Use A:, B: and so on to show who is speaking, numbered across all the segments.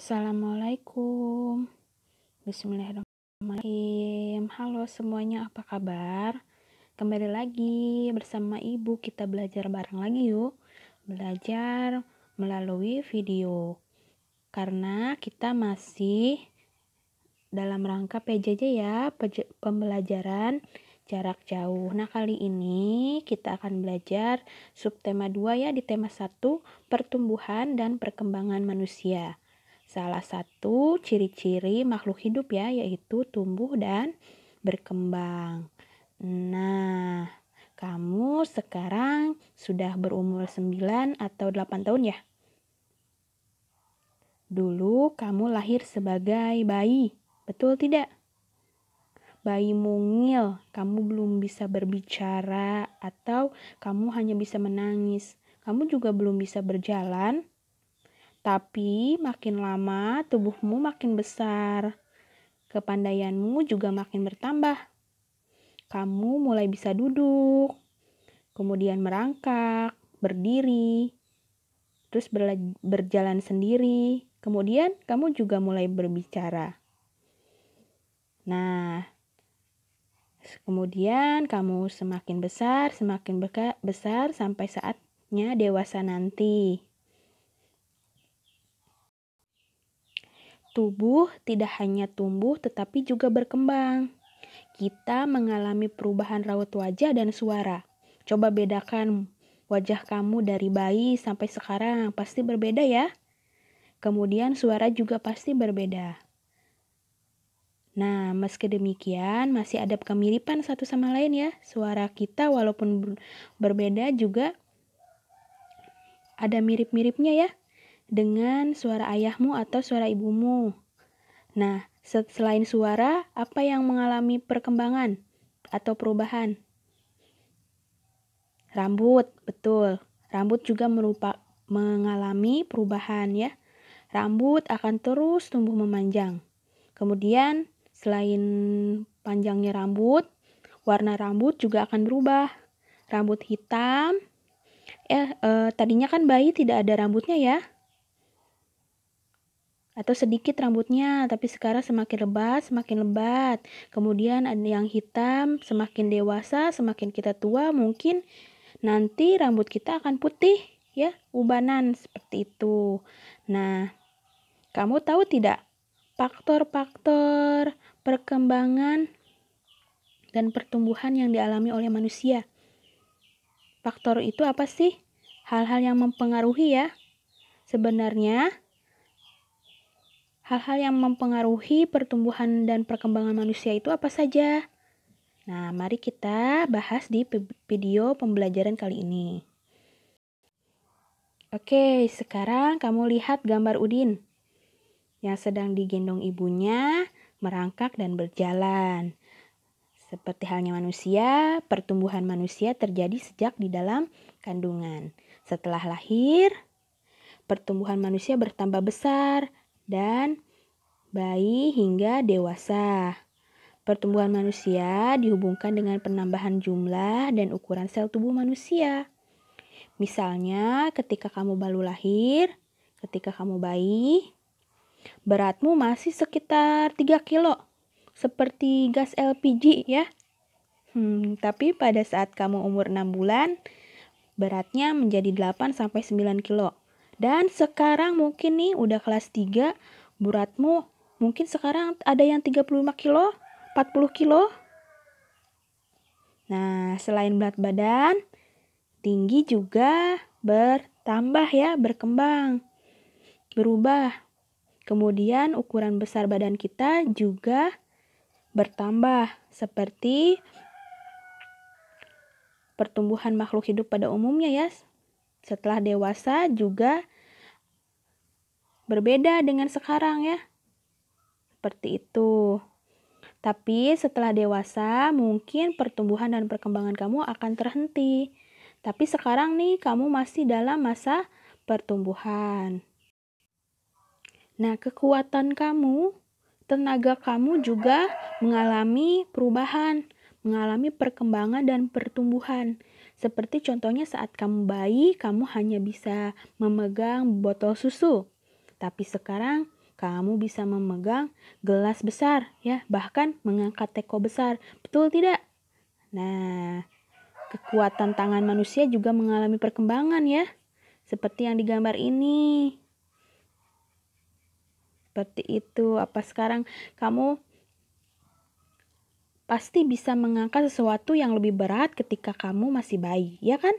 A: Assalamualaikum. Bismillahirrahmanirrahim. Halo semuanya, apa kabar? Kembali lagi bersama Ibu, kita belajar bareng lagi yuk. Belajar melalui video. Karena kita masih dalam rangka PJJ ya, pembelajaran jarak jauh. Nah, kali ini kita akan belajar subtema 2 ya, di tema 1, pertumbuhan dan perkembangan manusia. Salah satu ciri-ciri makhluk hidup ya, yaitu tumbuh dan berkembang. Nah, kamu sekarang sudah berumur 9 atau 8 tahun ya? Dulu kamu lahir sebagai bayi, betul tidak? Bayi mungil, kamu belum bisa berbicara atau kamu hanya bisa menangis. Kamu juga belum bisa berjalan. Tapi makin lama tubuhmu makin besar, kepandaianmu juga makin bertambah. Kamu mulai bisa duduk, kemudian merangkak, berdiri, terus berjalan sendiri. Kemudian kamu juga mulai berbicara. Nah, kemudian kamu semakin besar sampai saatnya dewasa nanti. Tubuh tidak hanya tumbuh tetapi juga berkembang. Kita mengalami perubahan raut wajah dan suara. Coba bedakan wajah kamu dari bayi sampai sekarang, pasti berbeda ya. Kemudian suara juga pasti berbeda. Nah, meski demikian masih ada kemiripan satu sama lain ya. Suara kita walaupun berbeda juga ada mirip-miripnya ya dengan suara ayahmu atau suara ibumu. Nah, selain suara, apa yang mengalami perkembangan atau perubahan? Rambut, betul. Rambut juga mengalami perubahan ya. Rambut akan terus tumbuh memanjang. Kemudian, selain panjangnya rambut, warna rambut juga akan berubah. Rambut hitam, tadinya kan bayi tidak ada rambutnya ya. Atau sedikit rambutnya, tapi sekarang semakin lebat. Kemudian ada yang hitam, semakin dewasa, semakin kita tua, mungkin nanti rambut kita akan putih, ya, ubanan seperti itu. Nah, kamu tahu tidak faktor-faktor perkembangan dan pertumbuhan yang dialami oleh manusia? Faktor itu apa sih? Hal-hal yang mempengaruhi ya. Sebenarnya hal-hal yang mempengaruhi pertumbuhan dan perkembangan manusia itu apa saja? Nah, mari kita bahas di video pembelajaran kali ini. Oke, sekarang kamu lihat gambar Udin yang sedang digendong ibunya, merangkak dan berjalan. Seperti halnya manusia, pertumbuhan manusia terjadi sejak di dalam kandungan. Setelah lahir, pertumbuhan manusia bertambah besar dan bayi hingga dewasa. Pertumbuhan manusia dihubungkan dengan penambahan jumlah dan ukuran sel tubuh manusia. Misalnya, ketika kamu baru lahir, ketika kamu bayi, beratmu masih sekitar 3 kilo, seperti gas LPG ya. Tapi pada saat kamu umur 6 bulan, beratnya menjadi 8-9 kilo. Dan sekarang mungkin nih udah kelas 3, beratmu mungkin sekarang ada yang 35 kilo, 40 kilo. Nah, selain berat badan, tinggi juga bertambah ya, berkembang, berubah. Kemudian ukuran besar badan kita juga bertambah, seperti pertumbuhan makhluk hidup pada umumnya ya. Setelah dewasa juga berbeda dengan sekarang ya. Seperti itu. Tapi setelah dewasa mungkin pertumbuhan dan perkembangan kamu akan terhenti. Tapi sekarang nih kamu masih dalam masa pertumbuhan. Nah, kekuatan kamu, tenaga kamu juga mengalami perubahan, mengalami perkembangan dan pertumbuhan. Seperti contohnya saat kamu bayi, kamu hanya bisa memegang botol susu. Tapi sekarang Kamu bisa memegang gelas besar, ya, bahkan mengangkat teko besar. Betul tidak? Nah, kekuatan tangan manusia juga mengalami perkembangan, ya. Seperti yang digambar ini. Seperti itu. Apa sekarang kamu pasti bisa mengangkat sesuatu yang lebih berat ketika kamu masih bayi, ya kan?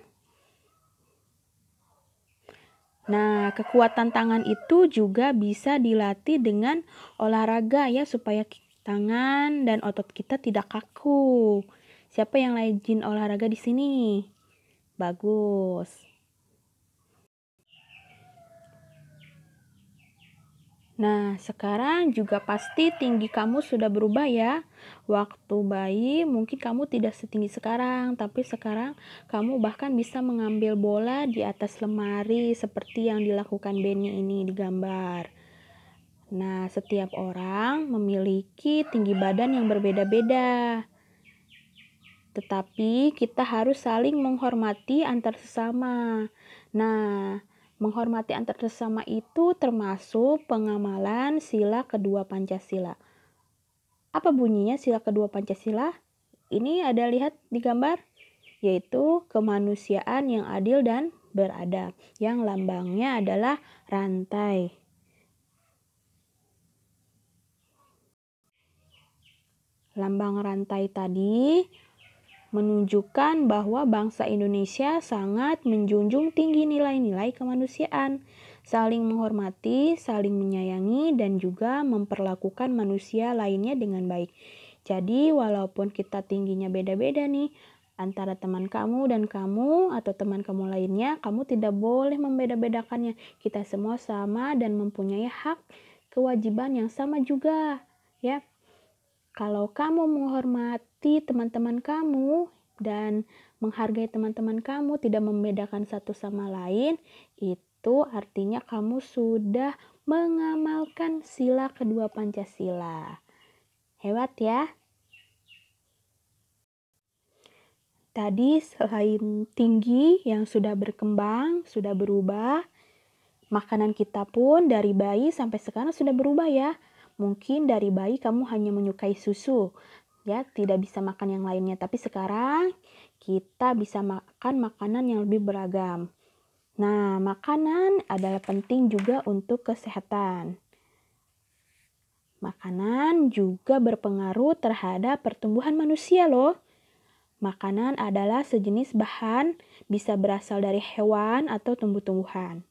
A: Nah, kekuatan tangan itu juga bisa dilatih dengan olahraga ya, supaya tangan dan otot kita tidak kaku. Siapa yang rajin olahraga di sini? Bagus. Nah, sekarang juga pasti tinggi kamu sudah berubah ya. Waktu bayi mungkin kamu tidak setinggi sekarang, tapi sekarang kamu bahkan bisa mengambil bola di atas lemari seperti yang dilakukan Benny ini di gambar. Nah, setiap orang memiliki tinggi badan yang berbeda-beda. Tetapi kita harus saling menghormati antar sesama. Nah, menghormati antar sesama itu termasuk pengamalan sila kedua Pancasila. Apa bunyinya sila kedua Pancasila? Ini ada lihat di gambar, yaitu kemanusiaan yang adil dan beradab, yang lambangnya adalah rantai. Lambang rantai tadi menunjukkan bahwa bangsa Indonesia sangat menjunjung tinggi nilai-nilai kemanusiaan, saling menghormati, saling menyayangi, dan juga memperlakukan manusia lainnya dengan baik. Jadi, walaupun kita tingginya beda-beda nih, antara teman kamu dan kamu atau teman kamu lainnya, kamu tidak boleh membeda-bedakannya. Kita semua sama dan mempunyai hak kewajiban yang sama juga, ya. Kalau kamu menghormati teman-teman kamu dan menghargai teman-teman kamu, tidak membedakan satu sama lain, itu artinya kamu sudah mengamalkan sila kedua Pancasila. Hebat ya. Tadi selain tinggi yang sudah berkembang, sudah berubah, makanan kita pun dari bayi sampai sekarang sudah berubah ya. Mungkin dari bayi kamu hanya menyukai susu, ya, tidak bisa makan yang lainnya. Tapi sekarang kita bisa makan makanan yang lebih beragam. Nah, makanan adalah penting juga untuk kesehatan. Makanan juga berpengaruh terhadap pertumbuhan manusia loh. Makanan adalah sejenis bahan, bisa berasal dari hewan atau tumbuh-tumbuhan,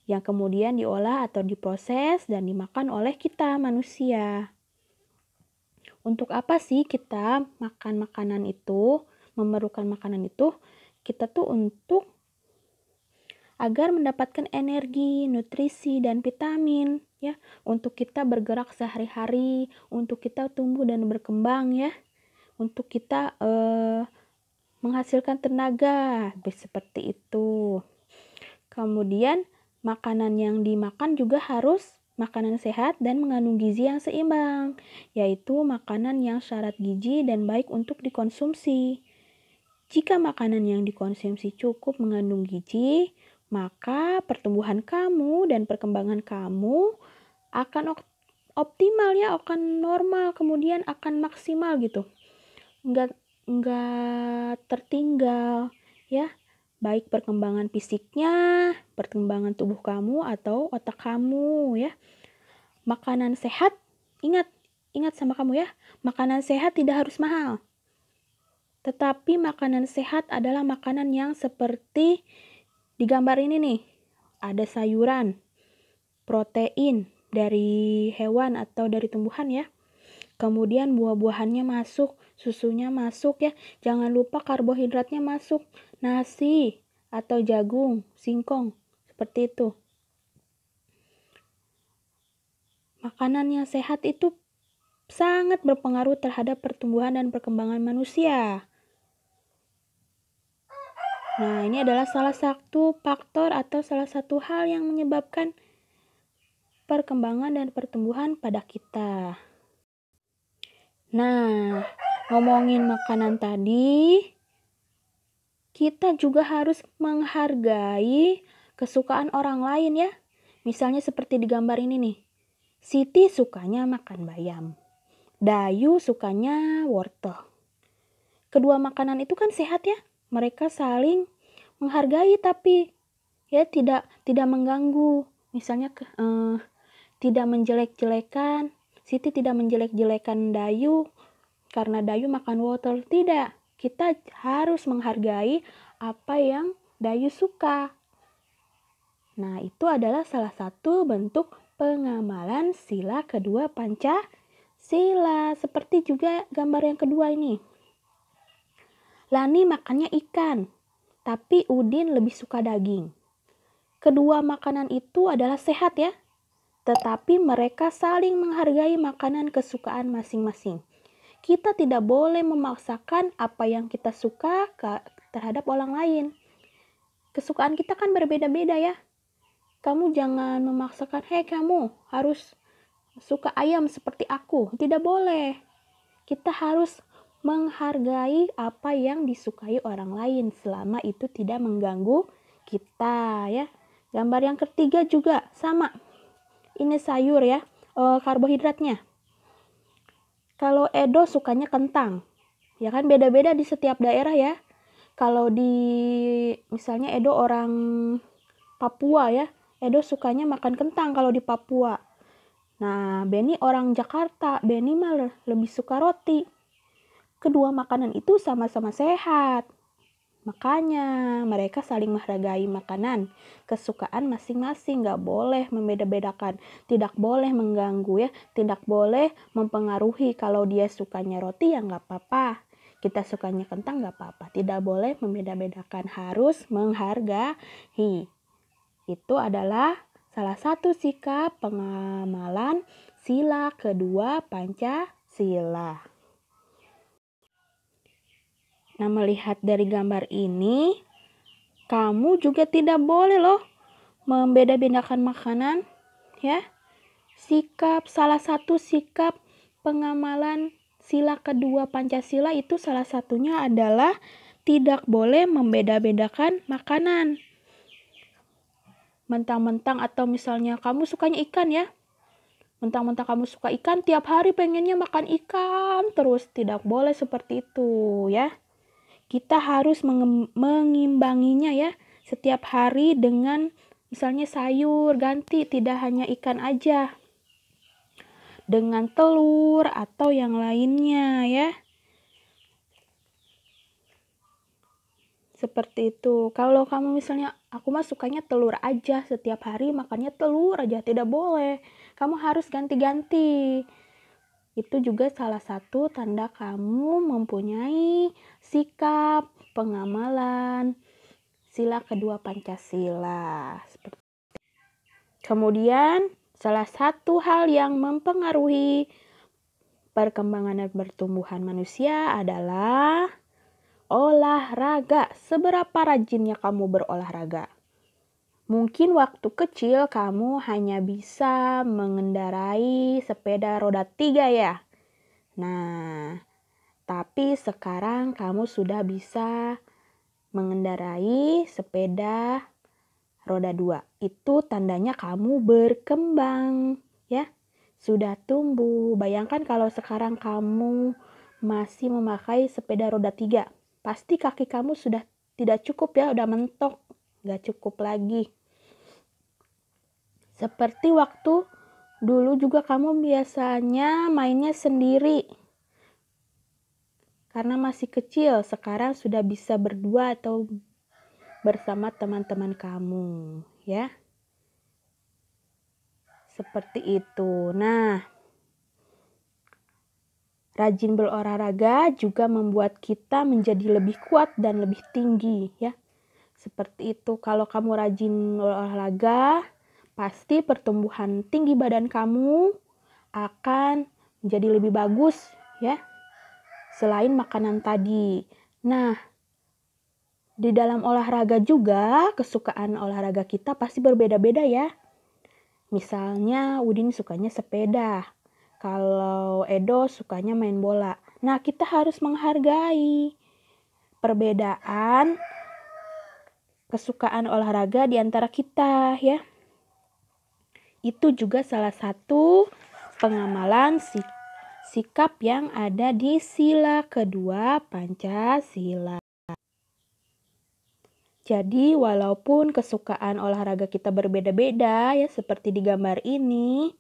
A: yang kemudian diolah atau diproses dan dimakan oleh kita manusia. Untuk apa sih kita makan makanan itu, memerlukan makanan itu? Kita tuh untuk agar mendapatkan energi, nutrisi, dan vitamin, ya, untuk kita bergerak sehari-hari, untuk kita tumbuh dan berkembang, ya, untuk kita menghasilkan tenaga, seperti itu. Kemudian makanan yang dimakan juga harus makanan sehat dan mengandung gizi yang seimbang, yaitu makanan yang syarat gizi dan baik untuk dikonsumsi. Jika makanan yang dikonsumsi cukup mengandung gizi, maka pertumbuhan kamu dan perkembangan kamu akan optimal ya, akan normal, kemudian akan maksimal gitu. Enggak tertinggal ya. Baik perkembangan fisiknya, perkembangan tubuh kamu atau otak kamu ya. Makanan sehat, ingat sama kamu ya. Makanan sehat tidak harus mahal. Tetapi makanan sehat adalah makanan yang seperti di gambar ini nih. Ada sayuran, protein dari hewan atau dari tumbuhan ya. Kemudian buah-buahannya masuk, susunya masuk ya. Jangan lupa karbohidratnya masuk. Nasi atau jagung, singkong, seperti itu. Makanan yang sehat itu sangat berpengaruh terhadap pertumbuhan dan perkembangan manusia. Nah, ini adalah salah satu faktor atau salah satu hal yang menyebabkan perkembangan dan pertumbuhan pada kita. Nah, ngomongin makanan tadi, kita juga harus menghargai kesukaan orang lain ya. Misalnya seperti di gambar ini nih. Siti sukanya makan bayam. Dayu sukanya wortel. Kedua makanan itu kan sehat ya. Mereka saling menghargai tapi ya tidak mengganggu. Misalnya tidak menjelek-jelekan. Siti tidak menjelek-jelekan Dayu karena Dayu makan wortel. Tidak. Kita harus menghargai apa yang Dayu suka. Nah, itu adalah salah satu bentuk pengamalan sila kedua Pancasila. Seperti juga gambar yang kedua ini. Lani makannya ikan, tapi Udin lebih suka daging. Kedua makanan itu adalah sehat ya, tetapi mereka saling menghargai makanan kesukaan masing-masing. Kita tidak boleh memaksakan apa yang kita suka terhadap orang lain. Kesukaan kita kan berbeda-beda ya. Kamu jangan memaksakan, hei kamu harus suka ayam seperti aku. Tidak boleh. Kita harus menghargai apa yang disukai orang lain selama itu tidak mengganggu kita ya. Gambar yang ketiga juga sama. Ini sayur ya, karbohidratnya. Kalau Edo sukanya kentang. Ya kan beda-beda di setiap daerah ya. Kalau di misalnya Edo orang Papua ya, Edo sukanya makan kentang kalau di Papua. Nah, Beni orang Jakarta, Beni malah lebih suka roti. Kedua makanan itu sama-sama sehat. Makanya mereka saling menghargai makanan kesukaan masing-masing. Gak boleh membeda-bedakan, tidak boleh mengganggu ya, tidak boleh mempengaruhi. Kalau dia sukanya roti ya gak apa-apa, kita sukanya kentang gak apa-apa. Tidak boleh membeda-bedakan, harus menghargai. Itu adalah salah satu sikap pengamalan sila kedua Pancasila. Nah, melihat dari gambar ini, kamu juga tidak boleh loh membeda-bedakan makanan, ya. Salah satu sikap pengamalan sila kedua Pancasila itu salah satunya adalah tidak boleh membeda-bedakan makanan. Mentang-mentang atau misalnya kamu sukanya ikan ya. Mentang-mentang kamu suka ikan, tiap hari pengennya makan ikan terus. Tidak boleh seperti itu ya. Kita harus mengimbanginya ya, setiap hari dengan misalnya sayur ganti, tidak hanya ikan aja, dengan telur atau yang lainnya ya. Seperti itu. Kalau kamu misalnya, aku mah sukanya telur aja, setiap hari makannya telur aja, tidak boleh. Kamu harus ganti-ganti. Itu juga salah satu tanda kamu mempunyai sikap pengamalan sila kedua Pancasila. Kemudian, salah satu hal yang mempengaruhi perkembangan dan pertumbuhan manusia adalah olahraga. Seberapa rajinnya kamu berolahraga? Mungkin waktu kecil kamu hanya bisa mengendarai sepeda roda 3 ya. Nah, tapi sekarang kamu sudah bisa mengendarai sepeda roda 2. Itu tandanya kamu berkembang ya. Sudah tumbuh. Bayangkan kalau sekarang kamu masih memakai sepeda roda 3. Pasti kaki kamu sudah tidak cukup ya, udah mentok. Gak cukup lagi. Seperti waktu dulu juga kamu biasanya mainnya sendiri. Karena masih kecil, sekarang sudah bisa berdua atau bersama teman-teman kamu, ya. Seperti itu. Nah, rajin berolahraga juga membuat kita menjadi lebih kuat dan lebih tinggi, ya. Seperti itu. Kalau kamu rajin berolahraga, pasti pertumbuhan tinggi badan kamu akan menjadi lebih bagus ya. Selain makanan tadi. Nah, di dalam olahraga juga kesukaan olahraga kita pasti berbeda-beda ya. Misalnya Udin sukanya sepeda. Kalau Edo sukanya main bola. Nah, kita harus menghargai perbedaan kesukaan olahraga di antara kita ya. Itu juga salah satu pengamalan sikap yang ada di sila kedua Pancasila. Jadi walaupun kesukaan olahraga kita berbeda-beda ya, seperti di gambar ini,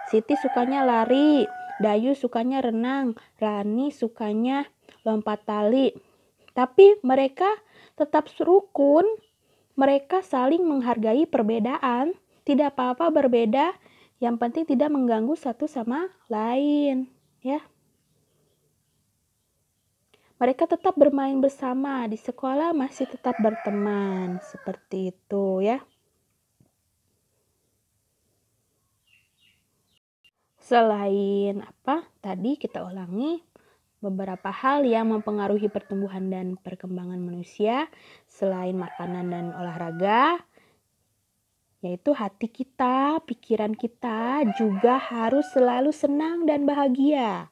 A: Siti sukanya lari, Dayu sukanya renang, Rani sukanya lompat tali. Tapi mereka tetap serukun, mereka saling menghargai perbedaan. Tidak apa-apa berbeda, yang penting tidak mengganggu satu sama lain, ya. Mereka tetap bermain bersama, di sekolah masih tetap berteman, seperti itu ya. Selain apa? Tadi kita ulangi beberapa hal yang mempengaruhi pertumbuhan dan perkembangan manusia selain makanan dan olahraga, yaitu hati kita, pikiran kita juga harus selalu senang dan bahagia.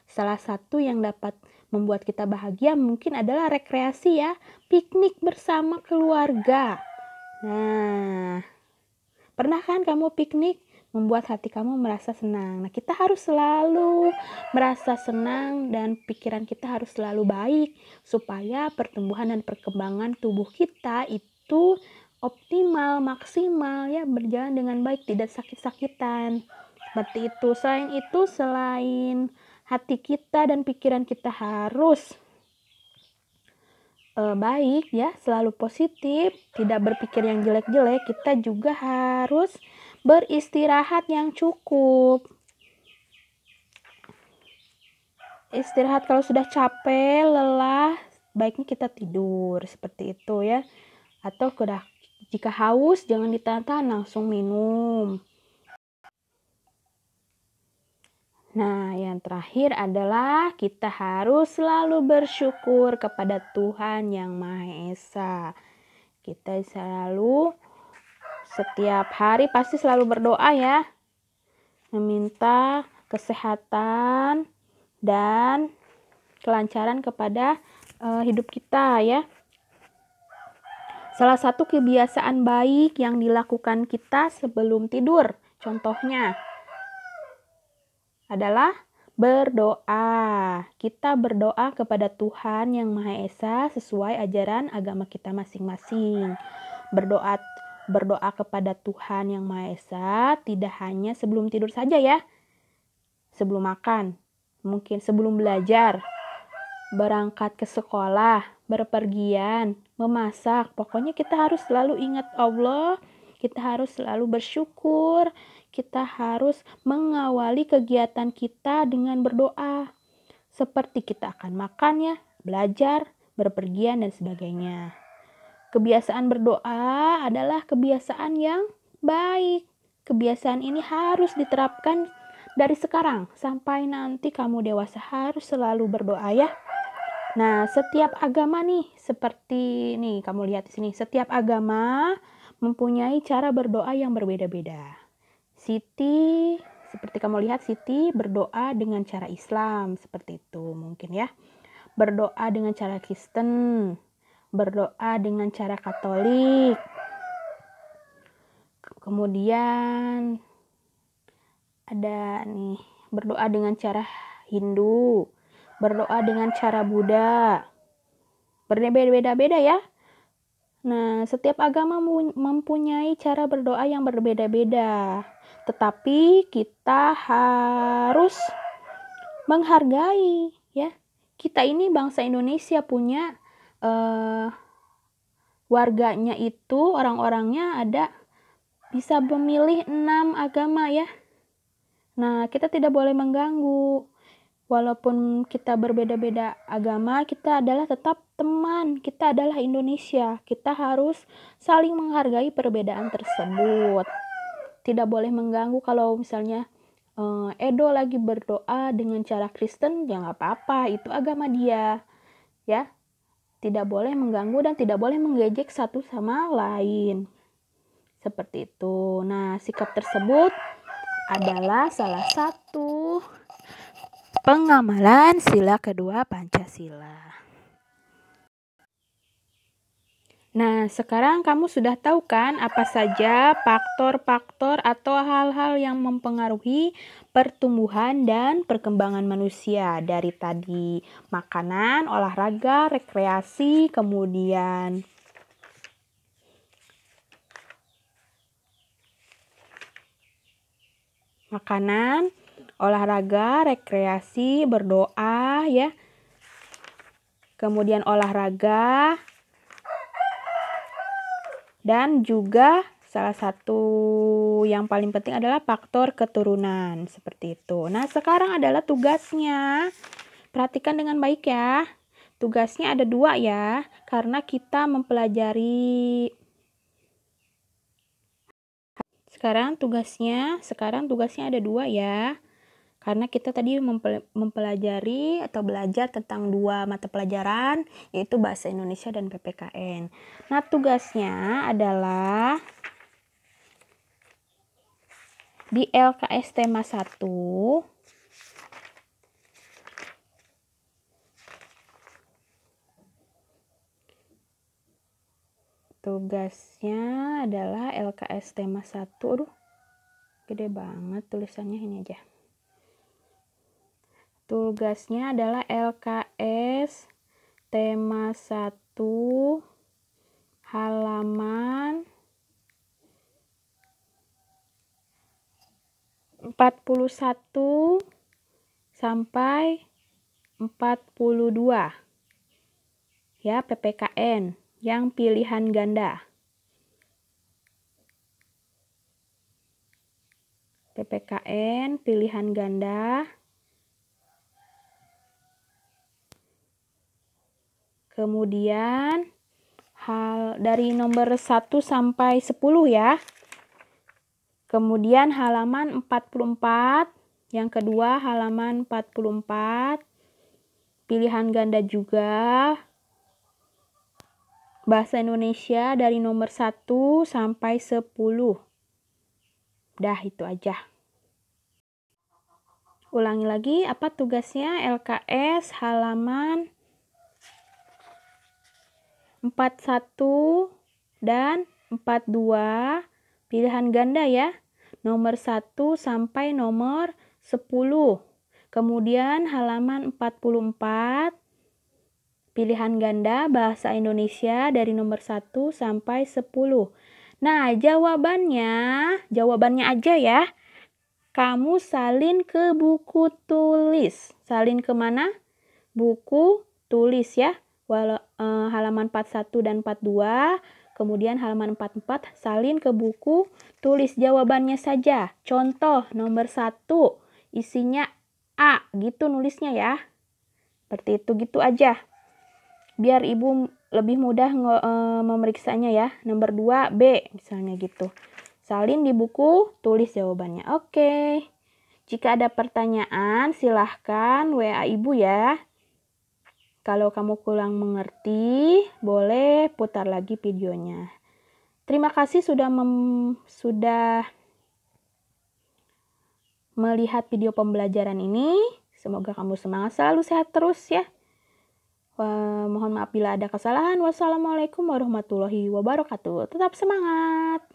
A: Salah satu yang dapat membuat kita bahagia mungkin adalah rekreasi ya, piknik bersama keluarga. Nah, pernah kan kamu piknik? Membuat hati kamu merasa senang. Nah, kita harus selalu merasa senang dan pikiran kita harus selalu baik supaya pertumbuhan dan perkembangan tubuh kita itu optimal, maksimal ya, berjalan dengan baik, tidak sakit-sakitan. Seperti itu. Selain hati kita dan pikiran kita harus baik ya, selalu positif, tidak berpikir yang jelek-jelek, kita juga harus beristirahat yang cukup. Istirahat kalau sudah capek, lelah, baiknya kita tidur, seperti itu ya. Atau jika haus jangan ditahan, langsung minum. Nah, yang terakhir adalah kita harus selalu bersyukur kepada Tuhan Yang Maha Esa. Kita selalu setiap hari pasti selalu berdoa ya, meminta kesehatan dan kelancaran kepada hidup kita ya. Salah satu kebiasaan baik yang dilakukan kita sebelum tidur, contohnya adalah berdoa. Kita berdoa kepada Tuhan Yang Maha Esa sesuai ajaran agama kita masing-masing. Berdoa kepada Tuhan Yang Maha Esa tidak hanya sebelum tidur saja ya. Sebelum makan, mungkin sebelum belajar, berangkat ke sekolah, berpergian, memasak. Pokoknya kita harus selalu ingat Allah, kita harus selalu bersyukur, kita harus mengawali kegiatan kita dengan berdoa. Seperti kita akan makan ya, belajar, berpergian dan sebagainya. Kebiasaan berdoa adalah kebiasaan yang baik. Kebiasaan ini harus diterapkan dari sekarang sampai nanti kamu dewasa, harus selalu berdoa ya. Nah, setiap agama nih, seperti nih kamu lihat di sini, setiap agama mempunyai cara berdoa yang berbeda-beda. Seperti kamu lihat, Siti berdoa dengan cara Islam, seperti itu mungkin ya. Berdoa dengan cara Kristen, berdoa dengan cara Katolik, kemudian ada nih berdoa dengan cara Hindu, berdoa dengan cara Buddha, berbeda-beda ya. Nah, setiap agama mempunyai cara berdoa yang berbeda-beda, tetapi kita harus menghargai ya. Kita ini bangsa Indonesia punya warganya itu, orang-orangnya ada bisa memilih 6 agama ya. Nah, kita tidak boleh mengganggu. Walaupun kita berbeda-beda agama, kita adalah tetap teman. Kita adalah Indonesia. Kita harus saling menghargai perbedaan tersebut. Tidak boleh mengganggu. Kalau misalnya Edo lagi berdoa dengan cara Kristen, ya nggak apa-apa. Itu agama dia. Ya, tidak boleh mengganggu dan tidak boleh mengejek satu sama lain. Seperti itu. Nah, sikap tersebut adalah salah satu pengamalan sila kedua Pancasila. Nah, sekarang kamu sudah tahu kan apa saja faktor-faktor atau hal-hal yang mempengaruhi pertumbuhan dan perkembangan manusia dari tadi makanan, olahraga, rekreasi, kemudian makanan, olahraga, rekreasi, berdoa ya. Kemudian olahraga dan juga salah satu yang paling penting adalah faktor keturunan seperti itu. Nah, sekarang adalah tugasnya. Perhatikan dengan baik ya. Tugasnya ada 2 ya, karena kita mempelajari sekarang tugasnya ada 2 ya. Karena kita tadi mempelajari atau belajar tentang 2 mata pelajaran, yaitu Bahasa Indonesia dan PPKN. Nah, tugasnya adalah di LKS tema 1, tugasnya adalah LKS tema 1. Aduh, gede banget tulisannya, ini aja. Tugasnya adalah LKS tema 1 halaman 41 sampai 42 ya, PPKN yang pilihan ganda. PPKN pilihan ganda. Kemudian dari nomor 1 sampai 10 ya. Kemudian halaman 44, yang kedua halaman 44, pilihan ganda juga. Bahasa Indonesia dari nomor 1 sampai 10. Dah, itu aja. Ulangi lagi, apa tugasnya? LKS halaman 41 dan 42 pilihan ganda ya. Nomor 1 sampai nomor 10. Kemudian halaman 44 pilihan ganda bahasa Indonesia dari nomor 1 sampai 10. Nah, jawabannya aja ya. Kamu salin ke buku tulis. Salin ke mana? Buku tulis ya. Halaman 41 dan 42, kemudian halaman 44 salin ke buku tulis jawabannya saja. Contoh nomor 1 isinya A, gitu nulisnya ya. Seperti itu, gitu aja. Biar ibu lebih mudah memeriksanya ya. Nomor 2 B misalnya gitu. Salin di buku tulis jawabannya. Oke. Jika ada pertanyaan silahkan WA ibu ya. Kalau kamu kurang mengerti, boleh putar lagi videonya. Terima kasih sudah melihat video pembelajaran ini. Semoga kamu semangat selalu, sehat terus ya. Mohon maaf bila ada kesalahan. Wassalamualaikum warahmatullahi wabarakatuh. Tetap semangat.